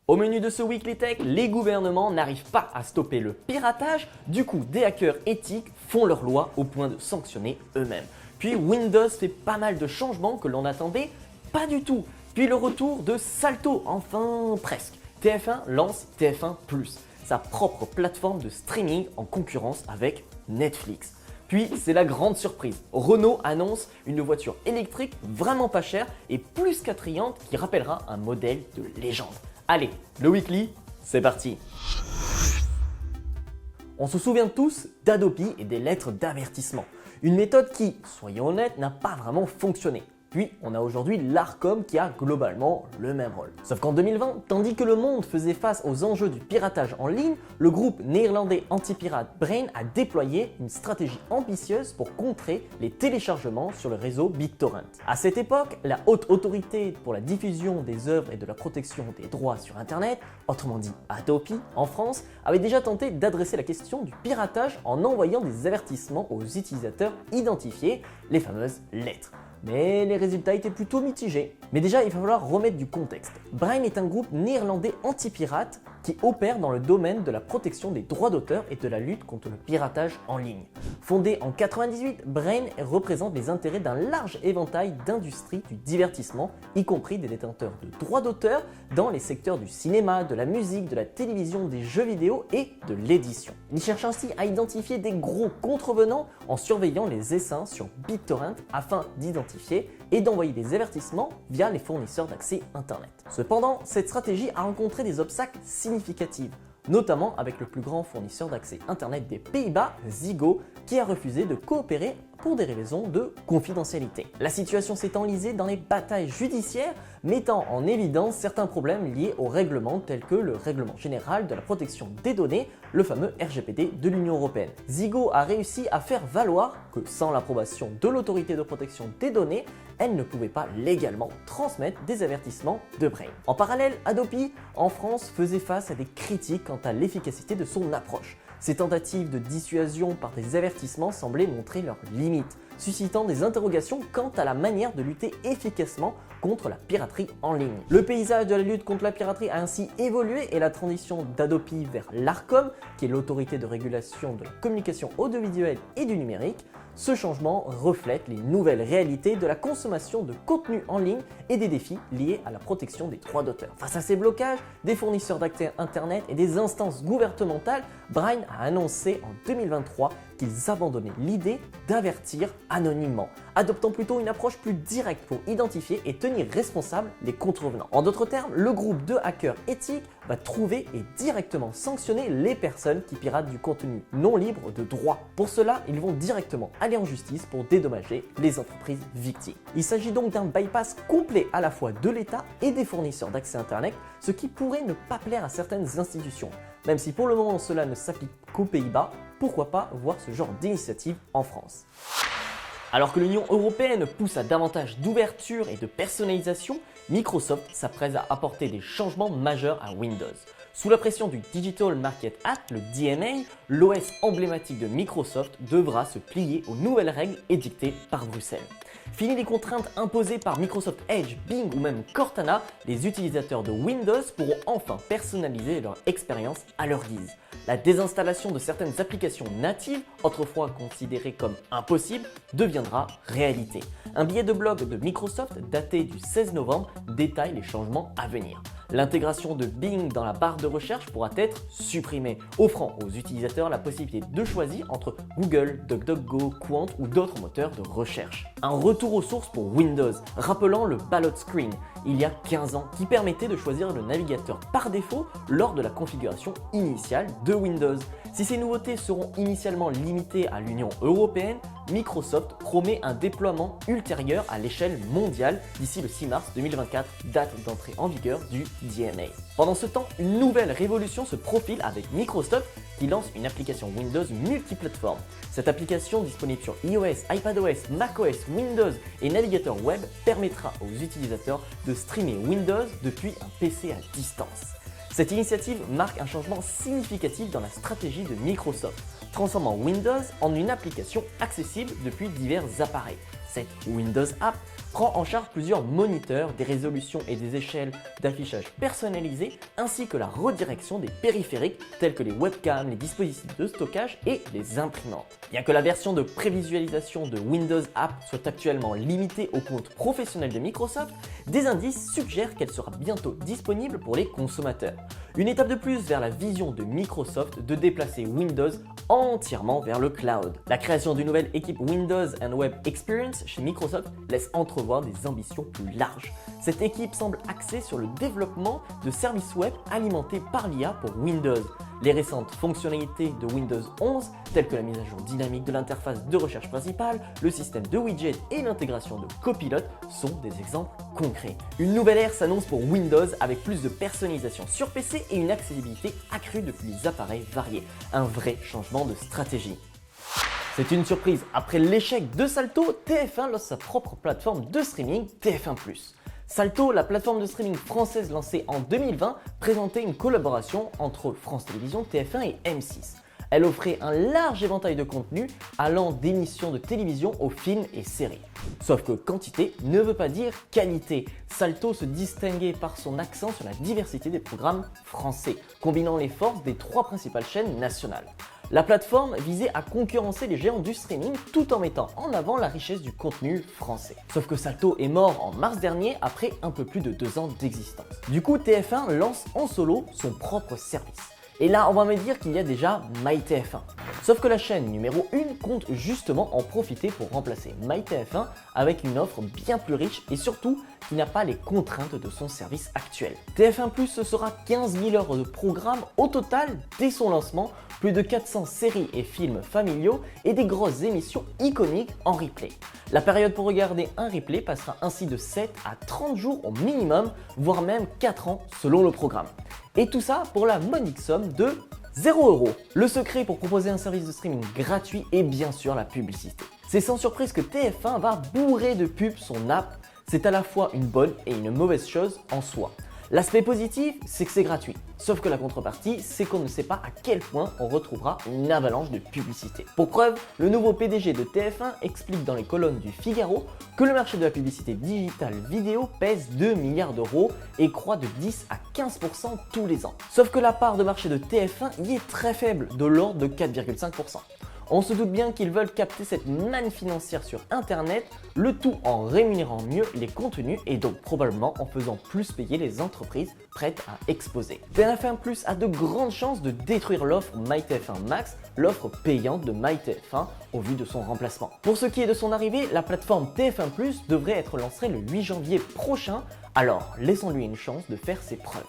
Au menu de ce Weekly Tech, les gouvernements n'arrivent pas à stopper le piratage, du coup des hackers éthiques font leur loi au point de sanctionner eux-mêmes. Puis Windows fait pas mal de changements que l'on attendait pas du tout. Puis le retour de Salto, enfin presque. TF1 lance TF1+, sa propre plateforme de streaming en concurrence avec Netflix. Puis c'est la grande surprise, Renault annonce une voiture électrique vraiment pas chère et plus qu'attrayante qui rappellera un modèle de légende. Allez, le Weekly, c'est parti. On se souvient tous d'Adopi et des lettres d'avertissement. Une méthode qui, soyons honnêtes, n'a pas vraiment fonctionné. Puis on a aujourd'hui l'Arcom qui a globalement le même rôle. Sauf qu'en 2020, tandis que le monde faisait face aux enjeux du piratage en ligne, le groupe néerlandais anti-pirate Brane a déployé une stratégie ambitieuse pour contrer les téléchargements sur le réseau BitTorrent. À cette époque, la Haute Autorité pour la diffusion des œuvres et de la protection des droits sur Internet, autrement dit Hadopi en France, avait déjà tenté d'adresser la question du piratage en envoyant des avertissements aux utilisateurs identifiés, les fameuses lettres. Mais les résultats étaient plutôt mitigés. Mais déjà, il va falloir remettre du contexte. Brane est un groupe néerlandais anti-pirate qui opère dans le domaine de la protection des droits d'auteur et de la lutte contre le piratage en ligne. Fondé en 1998, Brane représente les intérêts d'un large éventail d'industries du divertissement, y compris des détenteurs de droits d'auteur dans les secteurs du cinéma, de la musique, de la télévision, des jeux vidéo et de l'édition. Il cherche ainsi à identifier des gros contrevenants en surveillant les essaims sur BitTorrent afin d'identifier et d'envoyer des avertissements via les fournisseurs d'accès Internet. Cependant, cette stratégie a rencontré des obstacles significatifs, notamment avec le plus grand fournisseur d'accès Internet des Pays-Bas, Ziggo, qui a refusé de coopérer pour des raisons de confidentialité. La situation s'est enlisée dans les batailles judiciaires, mettant en évidence certains problèmes liés aux règlements tels que le Règlement général de la protection des données, le fameux RGPD de l'Union européenne. Ziggo a réussi à faire valoir que sans l'approbation de l'autorité de protection des données, elle ne pouvait pas légalement transmettre des avertissements de Brane. En parallèle, Adopi, en France, faisait face à des critiques quant à l'efficacité de son approche. Ces tentatives de dissuasion par des avertissements semblaient montrer leurs limites, suscitant des interrogations quant à la manière de lutter efficacement contre la piraterie en ligne. Le paysage de la lutte contre la piraterie a ainsi évolué et la transition d'Adopi vers l'Arcom, qui est l'autorité de régulation de la communication audiovisuelle et du numérique, ce changement reflète les nouvelles réalités de la consommation de contenu en ligne et des défis liés à la protection des droits d'auteur. Face à ces blocages, des fournisseurs d'accès Internet et des instances gouvernementales, Brane a annoncé en 2023 qu'ils abandonnaient l'idée d'avertir anonymement, adoptant plutôt une approche plus directe pour identifier et tenir responsables les contrevenants. En d'autres termes, le groupe de hackers éthiques va trouver et directement sanctionner les personnes qui piratent du contenu non libre de droit. Pour cela, ils vont directement aller en justice pour dédommager les entreprises victimes. Il s'agit donc d'un bypass complet à la fois de l'État et des fournisseurs d'accès Internet, ce qui pourrait ne pas plaire à certaines institutions. Même si pour le moment cela ne s'applique qu'aux Pays-Bas, pourquoi pas voir ce genre d'initiative en France? Alors que l'Union européenne pousse à davantage d'ouverture et de personnalisation, Microsoft s'apprête à apporter des changements majeurs à Windows. Sous la pression du Digital Market Act, le DMA, l'OS emblématique de Microsoft devra se plier aux nouvelles règles édictées par Bruxelles. Fini les contraintes imposées par Microsoft Edge, Bing ou même Cortana, les utilisateurs de Windows pourront enfin personnaliser leur expérience à leur guise. La désinstallation de certaines applications natives, autrefois considérées comme impossibles, deviendra réalité. Un billet de blog de Microsoft daté du 16 novembre détaille les changements à venir. L'intégration de Bing dans la barre de recherche pourra être supprimée, offrant aux utilisateurs la possibilité de choisir entre Google, DuckDuckGo, Qwant ou d'autres moteurs de recherche. Un retour aux sources pour Windows, rappelant le ballot screen, il y a 15 ans, qui permettait de choisir le navigateur par défaut lors de la configuration initiale de Windows. Si ces nouveautés seront initialement limitées à l'Union européenne, Microsoft promet un déploiement ultérieur à l'échelle mondiale d'ici le 6 mars 2024, date d'entrée en vigueur du DMA. Pendant ce temps, une nouvelle révolution se profile avec Microsoft qui lance une application Windows multiplateforme. Cette application disponible sur iOS, iPadOS, macOS, Windows et navigateur web permettra aux utilisateurs de streamer Windows depuis un PC à distance. Cette initiative marque un changement significatif dans la stratégie de Microsoft, transformant Windows en une application accessible depuis divers appareils. cette Windows App prend en charge plusieurs moniteurs, des résolutions et des échelles d'affichage personnalisées, ainsi que la redirection des périphériques tels que les webcams, les dispositifs de stockage et les imprimantes. Bien que la version de prévisualisation de Windows App soit actuellement limitée aux comptes professionnels de Microsoft, des indices suggèrent qu'elle sera bientôt disponible pour les consommateurs. Une étape de plus vers la vision de Microsoft de déplacer Windows entièrement vers le cloud. La création d'une nouvelle équipe Windows and Web Experience chez Microsoft laisse entrevoir des ambitions plus larges. Cette équipe semble axée sur le développement de services web alimentés par l'IA pour Windows. Les récentes fonctionnalités de Windows 11, telles que la mise à jour dynamique de l'interface de recherche principale, le système de widgets et l'intégration de Copilot sont des exemples concrets. Une nouvelle ère s'annonce pour Windows avec plus de personnalisation sur PC et une accessibilité accrue depuis les appareils variés. Un vrai changement de stratégie. C'est une surprise, après l'échec de Salto, TF1 lance sa propre plateforme de streaming TF1+. Salto, la plateforme de streaming française lancée en 2020, présentait une collaboration entre France Télévisions, TF1 et M6. Elle offrait un large éventail de contenus allant d'émissions de télévision aux films et séries. Sauf que quantité ne veut pas dire qualité. Salto se distinguait par son accent sur la diversité des programmes français, combinant les forces des 3 principales chaînes nationales. La plateforme visait à concurrencer les géants du streaming tout en mettant en avant la richesse du contenu français. Sauf que Salto est mort en mars dernier après un peu plus de 2 ans d'existence. Du coup, TF1 lance en solo son propre service. Et là, on va me dire qu'il y a déjà MyTF1. Sauf que la chaîne numéro 1 compte justement en profiter pour remplacer MyTF1 avec une offre bien plus riche et surtout qui n'a pas les contraintes de son service actuel. TF1+, ce sera 15 000 heures de programme au total dès son lancement, plus de 400 séries et films familiaux et des grosses émissions iconiques en replay. La période pour regarder un replay passera ainsi de 7 à 30 jours au minimum, voire même 4 ans selon le programme. Et tout ça pour la modique somme de 0 €. Le secret pour proposer un service de streaming gratuit est bien sûr la publicité. C'est sans surprise que TF1 va bourrer de pubs son app. C'est à la fois une bonne et une mauvaise chose en soi. L'aspect positif, c'est que c'est gratuit. Sauf que la contrepartie, c'est qu'on ne sait pas à quel point on retrouvera une avalanche de publicité. Pour preuve, le nouveau PDG de TF1 explique dans les colonnes du Figaro que le marché de la publicité digitale vidéo pèse 2 milliards d'euros et croît de 10 à 15% tous les ans. Sauf que la part de marché de TF1 y est très faible, de l'ordre de 4,5%. On se doute bien qu'ils veulent capter cette manne financière sur internet, le tout en rémunérant mieux les contenus et donc probablement en faisant plus payer les entreprises prêtes à exposer. TF1+ a de grandes chances de détruire l'offre MyTF1 Max, l'offre payante de MyTF1 au vu de son remplacement. Pour ce qui est de son arrivée, la plateforme TF1+ devrait être lancée le 8 janvier prochain, alors laissons-lui une chance de faire ses preuves.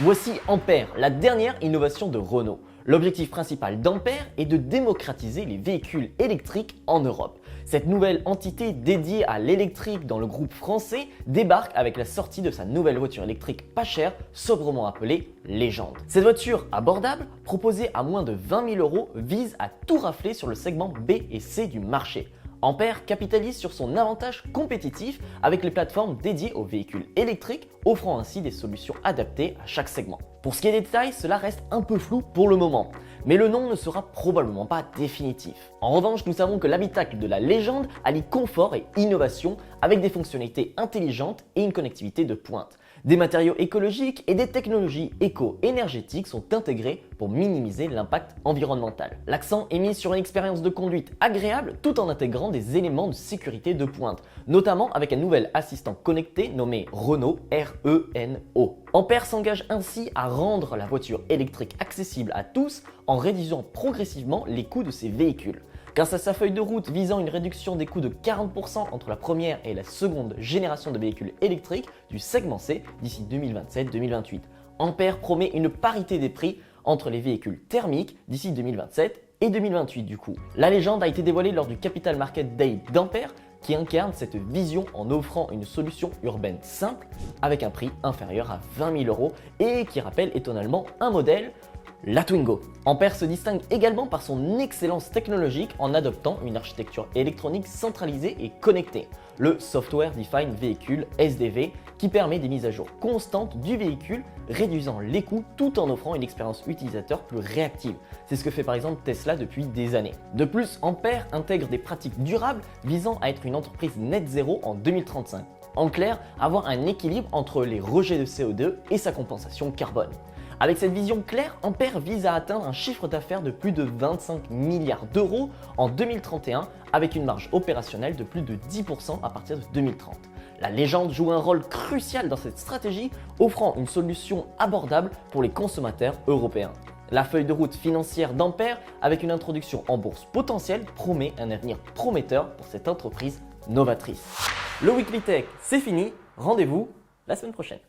Voici Ampère, la dernière innovation de Renault. L'objectif principal d'Ampère est de démocratiser les véhicules électriques en Europe. Cette nouvelle entité dédiée à l'électrique dans le groupe français débarque avec la sortie de sa nouvelle voiture électrique pas chère, sobrement appelée Légende. Cette voiture abordable, proposée à moins de 20 000 €, vise à tout rafler sur le segment B et C du marché. Ampère capitalise sur son avantage compétitif avec les plateformes dédiées aux véhicules électriques, offrant ainsi des solutions adaptées à chaque segment. Pour ce qui est des détails, cela reste un peu flou pour le moment, mais le nom ne sera probablement pas définitif. En revanche, nous savons que l'habitacle de la Légende allie confort et innovation avec des fonctionnalités intelligentes et une connectivité de pointe. Des matériaux écologiques et des technologies éco-énergétiques sont intégrés pour minimiser l'impact environnemental. L'accent est mis sur une expérience de conduite agréable tout en intégrant des éléments de sécurité de pointe, notamment avec un nouvel assistant connecté nommé Renault RENO. Ampère s'engage ainsi à rendre la voiture électrique accessible à tous en réduisant progressivement les coûts de ces véhicules. Grâce à sa feuille de route visant une réduction des coûts de 40% entre la première et la seconde génération de véhicules électriques du segment C d'ici 2027-2028, Ampère promet une parité des prix entre les véhicules thermiques d'ici 2027 et 2028 du coup. La Légende a été dévoilée lors du Capital Market Day d'Ampère qui incarne cette vision en offrant une solution urbaine simple avec un prix inférieur à 20 000 € et qui rappelle étonnamment un modèle La Twingo. Ampère se distingue également par son excellence technologique en adoptant une architecture électronique centralisée et connectée, le Software Defined Vehicle SDV, qui permet des mises à jour constantes du véhicule, réduisant les coûts tout en offrant une expérience utilisateur plus réactive. C'est ce que fait par exemple Tesla depuis des années. De plus, Ampère intègre des pratiques durables visant à être une entreprise net zéro en 2035. En clair, avoir un équilibre entre les rejets de CO2 et sa compensation carbone. Avec cette vision claire, Ampère vise à atteindre un chiffre d'affaires de plus de 25 milliards d'euros en 2031 avec une marge opérationnelle de plus de 10% à partir de 2030. La légende joue un rôle crucial dans cette stratégie, offrant une solution abordable pour les consommateurs européens. La feuille de route financière d'Ampère, avec une introduction en bourse potentielle, promet un avenir prometteur pour cette entreprise novatrice. Le Weekly Tech, c'est fini. Rendez-vous la semaine prochaine.